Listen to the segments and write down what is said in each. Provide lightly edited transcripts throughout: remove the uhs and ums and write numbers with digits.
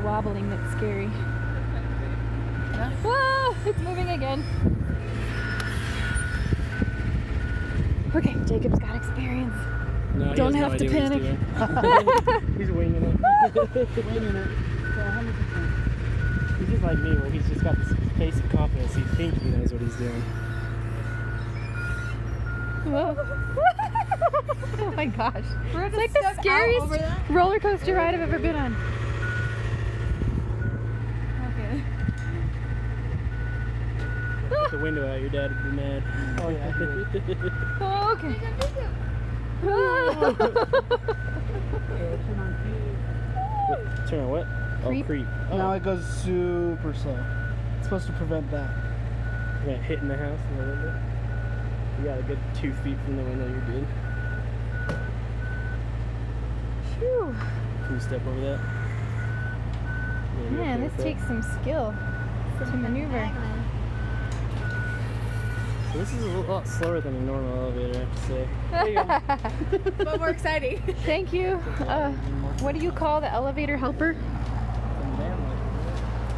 wobbling that's scary. Whoa! It's moving again. Okay, Jacob's got experience. No, he Don't has no have to idea what panic. He's winging it. Winging it. Yeah, 100%. He's just like me, where he's just got this face of confidence. He thinks he knows what he's doing. Whoa. Oh my gosh. We're It's like the scariest roller coaster ride I've ever been on. Okay. Put the window out, your dad would be mad. Oh, yeah. Oh, okay. What? Turn on what? Creep. Oh, creep. Oh, Now it goes super slow. It's supposed to prevent that. you're not hitting the house in the window. You got a good 2 feet from the window, you're good. Phew. Can you step over that? Yeah, you're Man, okay this with that? takes some skill to maneuver. So this is a lot slower than a normal elevator, I have to say. There you go. But more exciting. Thank you. What do you call the elevator helper?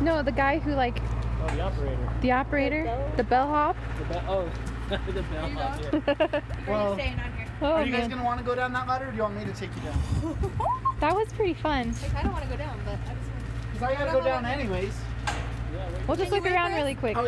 No, the guy who like Oh, the operator. the operator, the bellhop. The bellhop. Yeah. Well, Staying on here. Oh are you guys man, going to want to go down that ladder, or do you want me to take you down? that was pretty fun. I kind of want to go down, but I just want Because I got to go down anyways. Yeah, We'll just Can you look wait around for us? really quick. Oh, yeah.